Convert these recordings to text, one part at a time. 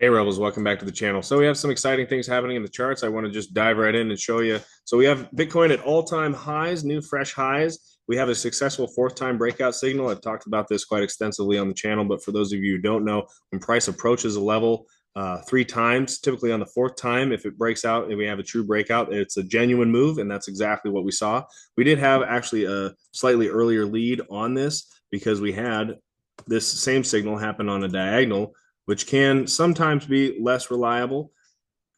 Hey Rebels, welcome back to the channel. So we have some exciting things happening in the charts. I want to just dive right in and show you. So we have Bitcoin at all-time highs, new fresh highs. We have a successful fourth time breakout signal. I've talked about this quite extensively on the channel, but for those of you who don't know, when price approaches a level three times, typically on the fourth time, if it breaks out and we have a true breakout, it's a genuine move, and that's exactly what we saw. We did have actually a slightly earlier lead on this because we had this same signal happen on a diagonal, which can sometimes be less reliable,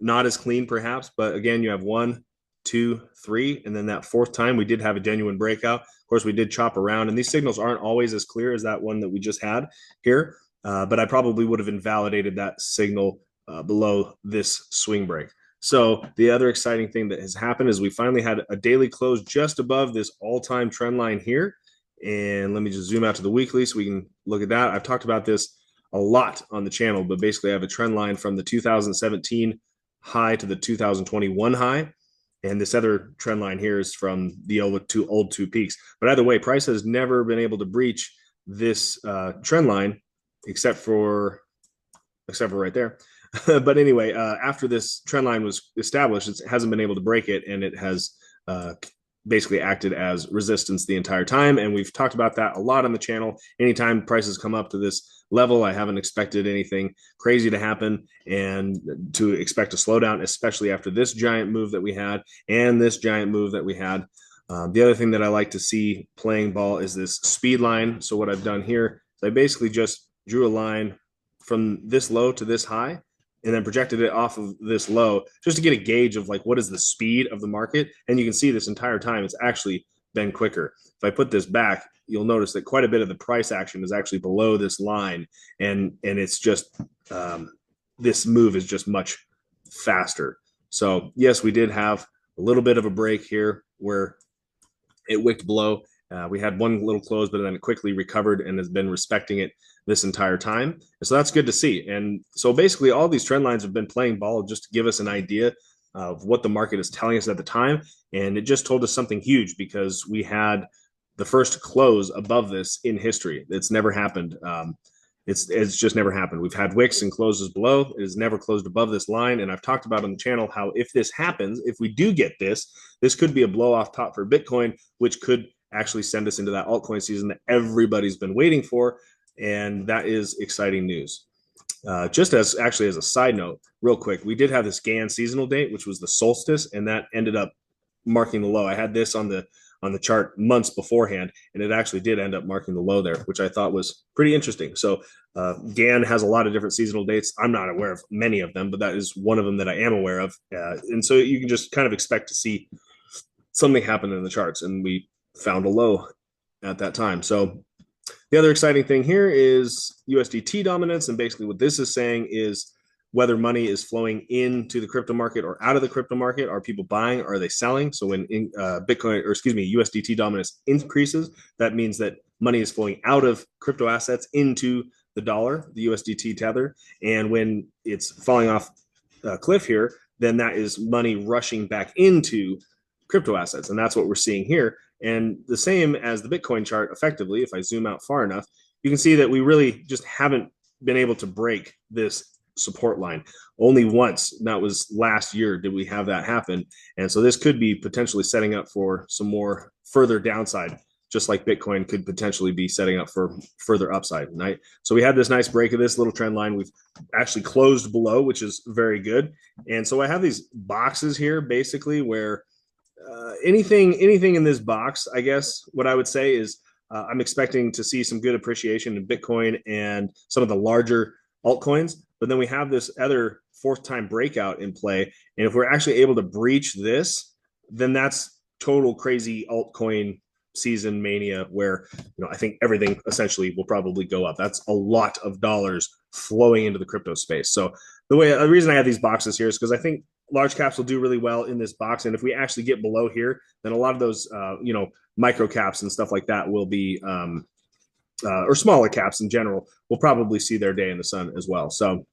not as clean perhaps. But again, you have one, two, three, and then that fourth time we did have a genuine breakout. Of course, we did chop around, and these signals aren't always as clear as that one that we just had here. But I probably would have invalidated that signal below this swing break. So the other exciting thing that has happened is we finally had a daily close just above this all-time trend line here. And let me just zoom out to the weekly so we can look at that. I've talked about this a lot on the channel, but basically I have a trend line from the 2017 high to the 2021 high. And this other trend line here is from the old two peaks. But either way, price has never been able to breach this trend line except for right there. But anyway, after this trend line was established, it hasn't been able to break it, and it has basically acted as resistance the entire time. And we've talked about that a lot on the channel. Anytime prices come up to this level, I haven't expected anything crazy to happen and to expect a slowdown, especially after this giant move that we had and this giant move that we had. The other thing that I like to see playing ball is this speed line. So what I've done here is I basically just drew a line from this low to this high and then projected it off of this low just to get a gauge of like what is the speed of the market. And you can see this entire time it's actually been quicker. If I put this back, you'll notice that quite a bit of the price action is actually below this line, and it's just this move is just much faster. So yes, we did have a little bit of a break here where it wicked below. We had one little close, but then it quickly recovered and has been respecting it this entire time. And so that's good to see. And so basically, all these trend lines have been playing ball just to give us an idea of what the market is telling us at the time. And it just told us something huge because we had the first close above this in history. It's never happened. It's just never happened. We've had wicks and closes below. It has never closed above this line. And I've talked about on the channel how if this happens, if we do get this, this could be a blow off top for Bitcoin, which could actually send us into that altcoin season that everybody's been waiting for. And that is exciting news. Just as actually as a side note, real quick, we did have this GAN seasonal date, which was the solstice, and that ended up marking the low. I had this on the chart months beforehand, and it actually did end up marking the low there, which I thought was pretty interesting. So GAN has a lot of different seasonal dates. I'm not aware of many of them, but that is one of them that I am aware of. And so you can just kind of expect to see something happen in the charts, and we found a low at that time. So the other exciting thing here is USDT dominance. And basically what this is saying is whether money is flowing into the crypto market or out of the crypto market. Are people buying? Are they selling? So when Bitcoin, or excuse me, USDT dominance increases, that means that money is flowing out of crypto assets into the dollar, the USDT tether. And when it's falling off a cliff here, then that is money rushing back into crypto assets. And that's what we're seeing here. And the same as the Bitcoin chart, effectively, if I zoom out far enough, you can see that we really just haven't been able to break this support line. Only once, and that was last year, did we have that happen. And so this could be potentially setting up for some more further downside, just like Bitcoin could potentially be setting up for further upside, right? So we had this nice break of this little trend line. We've actually closed below, which is very good. And so I have these boxes here, basically, where anything in this box, I guess what I would say is I'm expecting to see some good appreciation in Bitcoin and some of the larger altcoins. But then we have this other fourth time breakout in play. And if we're actually able to breach this, then that's total crazy altcoin season mania where, I think everything essentially will probably go up. That's a lot of dollars flowing into the crypto space. So the reason I have these boxes here is because I think large caps will do really well in this box. And if we actually get below here, then a lot of those, micro caps and stuff like that will be, or smaller caps in general, will probably see their day in the sun as well. So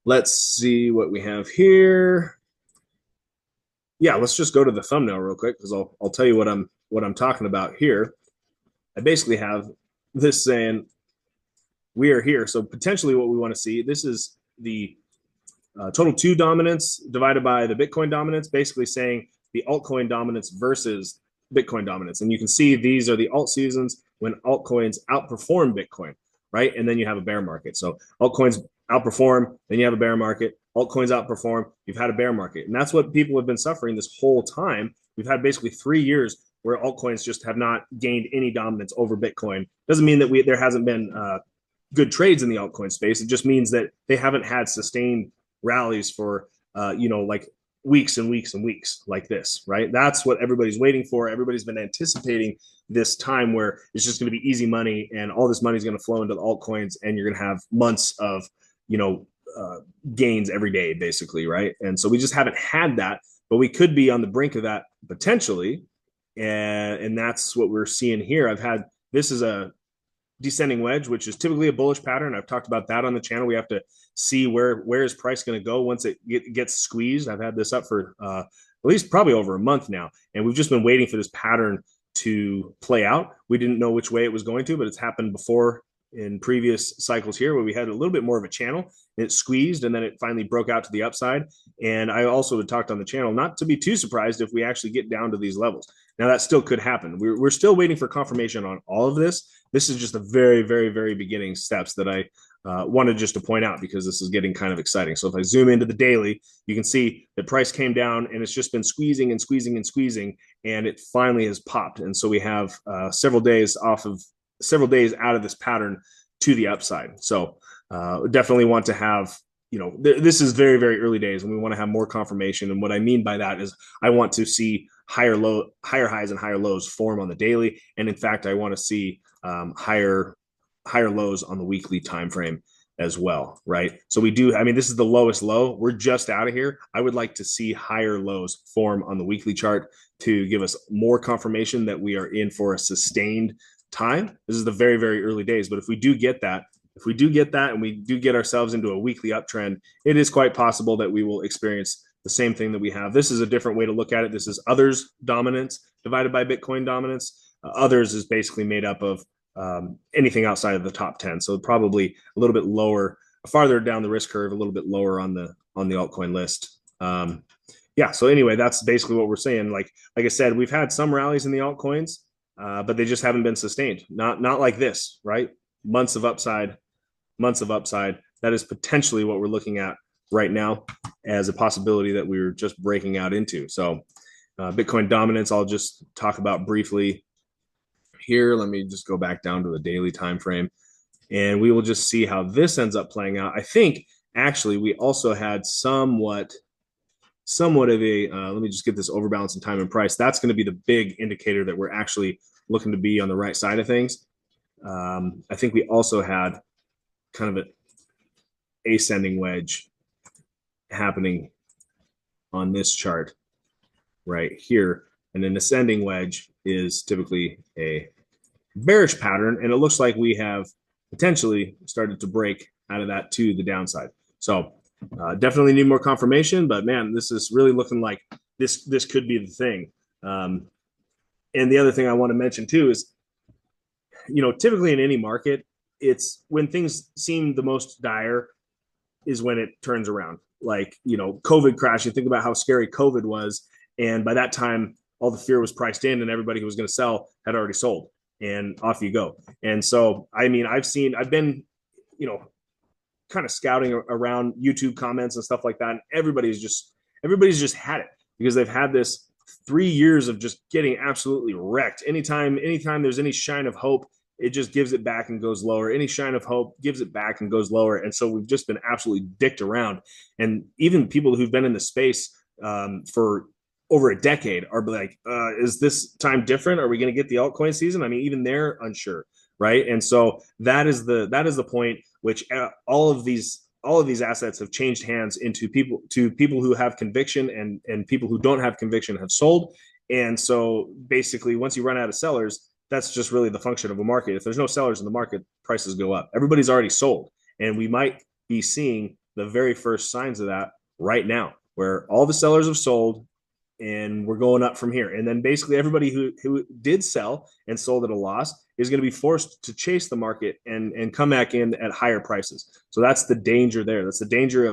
let's see what we have here. Yeah, let's just go to the thumbnail real quick because I'll tell you what I'm talking about here. I basically have this saying we are here. So potentially what we want to see, this is the total two dominance divided by the Bitcoin dominance, basically saying the altcoin dominance versus Bitcoin dominance. And you can see these are the alt seasons when altcoins outperform Bitcoin, right? And then you have a bear market. So altcoins outperform, then you have a bear market. Altcoins outperform, you've had a bear market. And that's what people have been suffering this whole time. We've had basically 3 years where altcoins just have not gained any dominance over Bitcoin. Doesn't mean that there hasn't been good trades in the altcoin space. It just means that they haven't had sustained rallies for like weeks and weeks and weeks like this, right? That's what everybody's waiting for. Everybody's been anticipating this time where it's just going to be easy money and all this money is going to flow into the altcoins and you're going to have months of gains every day basically, right? And so we just haven't had that, but we could be on the brink of that potentially, and that's what we're seeing here. This is a descending wedge, which is typically a bullish pattern. I've talked about that on the channel. We have to see where is price going to go once it gets squeezed. I've had this up for at least probably over a month now, and we've just been waiting for this pattern to play out. We didn't know which way it was going to, but it's happened before in previous cycles here where we had a little bit more of a channel and it squeezed and then it finally broke out to the upside. And I also had talked on the channel not to be too surprised if we actually get down to these levels. Now that still could happen. We're still waiting for confirmation on all of this. This is just the very, very, very beginning steps that I wanted just to point out because this is getting kind of exciting. So if I zoom into the daily, you can see the price came down and it's just been squeezing and squeezing and squeezing, and it finally has popped. And so we have several days out of this pattern to the upside. So definitely want to have, this is very, very early days and we want to have more confirmation. And what I mean by that is I want to see higher highs and higher lows form on the daily. And in fact, I want to see higher lows on the weekly time frame as well, right? So this is the lowest low. We're just out of here. I would like to see higher lows form on the weekly chart to give us more confirmation that we are in for a sustained time. This is the very, very early days, but if we do get that and we do get ourselves into a weekly uptrend, it is quite possible that we will experience the same thing that we have. This is a different way to look at it. This is others dominance divided by Bitcoin dominance. Others is basically made up of anything outside of the top 10. So probably a little bit lower, farther down the risk curve, a little bit lower on the altcoin list. So anyway, that's basically what we're saying. Like I said, we've had some rallies in the altcoins, but they just haven't been sustained. Not like this, right? Months of upside. That is potentially what we're looking at right now as a possibility that we're just breaking out into. So Bitcoin dominance, I'll just talk about briefly here. Let me just go back down to the daily time frame and we will just see how this ends up playing out. I think actually we also had somewhat of a let me just get this overbalance in time and price. That's going to be the big indicator that we're actually looking to be on the right side of things. I think we also had kind of an ascending wedge happening on this chart right here. And an ascending wedge is typically a bearish pattern. And it looks like we have potentially started to break out of that to the downside. So definitely need more confirmation, but man, this is really looking like this could be the thing. And the other thing I want to mention too is, typically in any market, it's when things seem the most dire is when it turns around. Like, COVID crash, you think about how scary COVID was. And by that time, all the fear was priced in and everybody who was going to sell had already sold and off you go. And so, I've been, kind of scouting around YouTube comments and stuff like that. And everybody's just had it because they've had this 3 years of just getting absolutely wrecked. Anytime there's any shine of hope, it just gives it back and goes lower. Any shine of hope gives it back and goes lower. And so we've just been absolutely dicked around. And even people who've been in the space for over a decade are like, is this time different? Are we going to get the altcoin season? I mean, even they're unsure, right? And so that is the point which all of these assets have changed hands into people who have conviction and people who don't have conviction have sold. And so basically, once you run out of sellers, that's just really the function of a market. If there's no sellers in the market, prices go up. Everybody's already sold. And we might be seeing the very first signs of that right now, where all the sellers have sold and we're going up from here. And then basically everybody who did sell and sold at a loss is going to be forced to chase the market and come back in at higher prices. So that's the danger there. That's the danger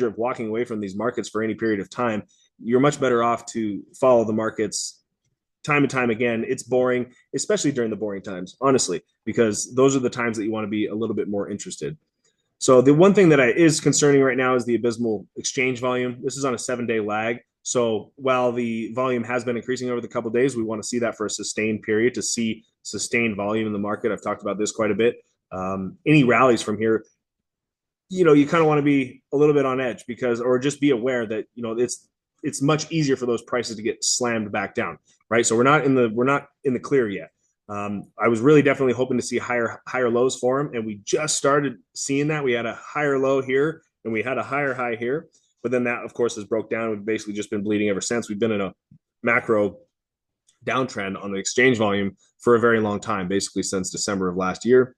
of walking away from these markets for any period of time. You're much better off to follow the markets time and time again. It's boring, especially during the boring times, honestly, because those are the times that you want to be a little bit more interested. So the one thing that is concerning right now is the abysmal exchange volume. This is on a 7-day lag. So while the volume has been increasing over the couple of days, we want to see that for a sustained period to see sustained volume in the market. I've talked about this quite a bit. Any rallies from here, you kind of want to be a little bit on edge or just be aware that, it's much easier for those prices to get slammed back down, right? So we're not in the clear yet. I was really definitely hoping to see higher lows for them, and we just started seeing that. We had a higher low here, and we had a higher high here, but then that, of course, has broke down. We've basically just been bleeding ever since. We've been in a macro downtrend on the exchange volume for a very long time, basically since December of last year.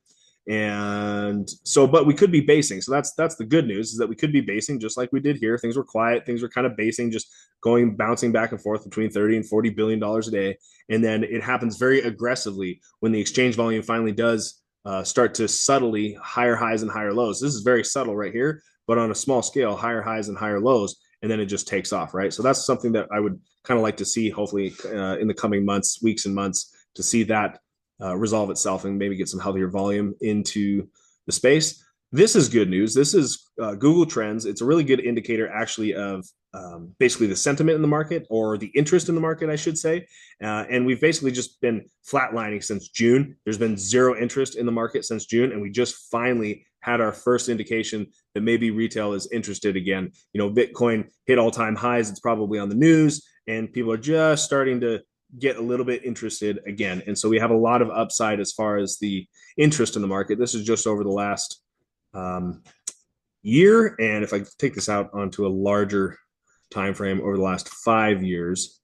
And so, but we could be basing. So that's the good news, is that we could be basing just like we did here. Things were quiet. Things were kind of basing, just bouncing back and forth between 30 and $40 billion a day. And then it happens very aggressively when the exchange volume finally does start to subtly higher highs and higher lows. This is very subtle right here, but on a small scale, higher highs and higher lows, and then it just takes off, right? So that's something that I would kind of like to see, hopefully, in the coming weeks and months, to see that resolve itself and maybe get some healthier volume into the space. This is good news. This is Google Trends. It's a really good indicator, actually, of basically the sentiment in the market, or the interest in the market, I should say. And we've basically just been flatlining since June. There's been zero interest in the market since June, and we just finally had our first indication that maybe retail is interested again. Bitcoin hit all-time highs. It's probably on the news, and people are just starting to get a little bit interested again. And so we have a lot of upside as far as the interest in the market. This is just over the last year. And if I take this out onto a larger time frame over the last 5 years,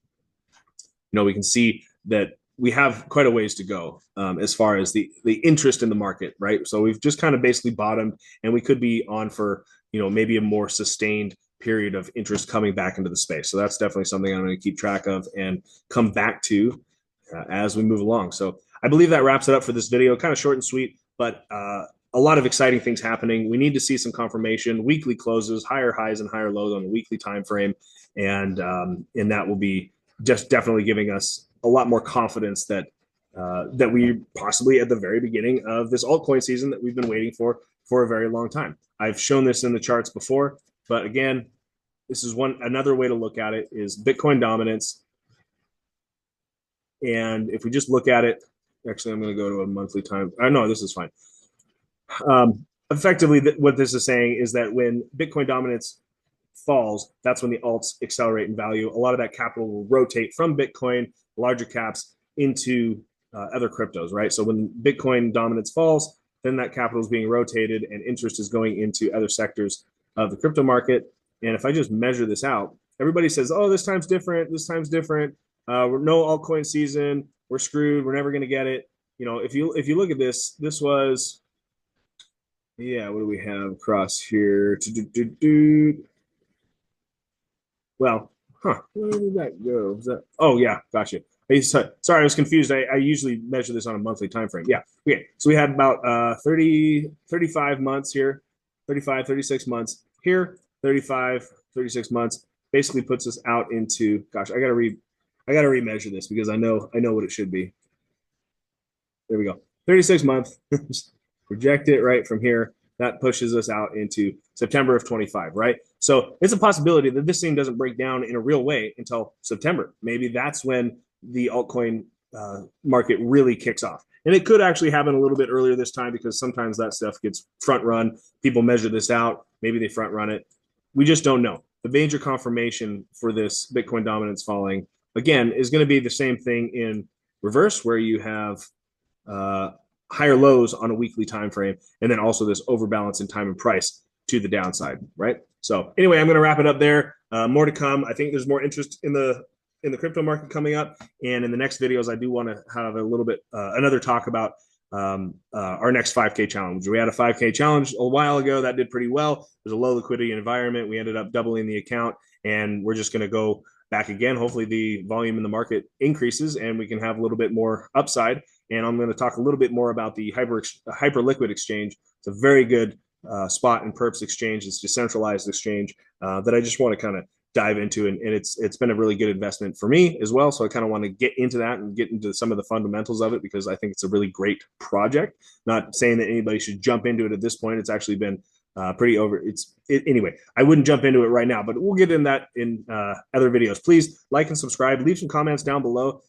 we can see that we have quite a ways to go as far as the interest in the market, right? So we've just kind of basically bottomed, and we could be on for, maybe a more sustained period of interest coming back into the space. So that's definitely something I'm going to keep track of and come back to as we move along. So I believe that wraps it up for this video. Kind of short and sweet, but a lot of exciting things happening. We need to see some confirmation, weekly closes, higher highs and higher lows on the weekly time frame, and that will be just definitely giving us a lot more confidence that we possibly at the very beginning of this altcoin season that we've been waiting for a very long time. I've shown this in the charts before, but again, this is another way to look at it, is Bitcoin dominance. And if we just look at it, actually, I'm going to go to a monthly time. No, this is fine. Effectively, what this is saying is that when Bitcoin dominance falls, that's when the alts accelerate in value. A lot of that capital will rotate from Bitcoin, larger caps, into other cryptos, right? So when Bitcoin dominance falls, then that capital is being rotated and interest is going into other sectors of the crypto market. And if I just measure this out, everybody says, oh, this time's different. This time's different. We're no altcoin season. We're screwed. We're never going to get it. If you look at this, this was, what do we have across here? Well, where did that go? Oh, yeah, gotcha. Sorry, I was confused. I usually measure this on a monthly time frame. Yeah, okay. So we had about 35 months here, 35, 36 months here, 35, 36 months. Basically puts us out into, gosh, I gotta remeasure this because I know what it should be. There we go. 36 month. Project it right from here. That pushes us out into September of 25, right? So it's a possibility that this thing doesn't break down in a real way until September. Maybe that's when the altcoin market really kicks off. And it could actually happen a little bit earlier this time, because sometimes that stuff gets front run. People measure this out. Maybe they front run it. We just don't know. The major confirmation for this Bitcoin dominance falling, again, is going to be the same thing in reverse, where you have higher lows on a weekly time frame, and then also this overbalance in time and price to the downside, right? So anyway, I'm going to wrap it up there. More to come. I think there's more interest in the crypto market coming up, and in the next videos, I do want to have a little bit another talk about our next 5K challenge. We had a 5K challenge a while ago that did pretty well. There's a low liquidity environment. We ended up doubling the account, and we're just going to go back again. Hopefully the volume in the market increases and we can have a little bit more upside. And I'm going to talk a little bit more about the Hyperliquid exchange. It's a very good spot and perps exchange. It's decentralized exchange that I just want to kind of dive into, and it's been a really good investment for me as well. So I kind of want to get into that and get into some of the fundamentals of it because I think it's a really great project. Not saying that anybody should jump into it at this point. It's actually been pretty over. Anyway. I wouldn't jump into it right now, but we'll get in that in other videos. Please like and subscribe. Leave some comments down below.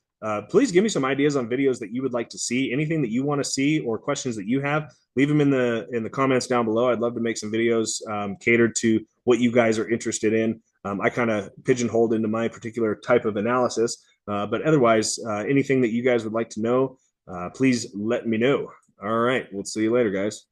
Please give me some ideas on videos that you would like to see. Anything that you want to see or questions that you have, leave them in the comments down below. I'd love to make some videos catered to what you guys are interested in. I kind of pigeonholed into my particular type of analysis, but otherwise, anything that you guys would like to know, please let me know. All right, we'll see you later, guys.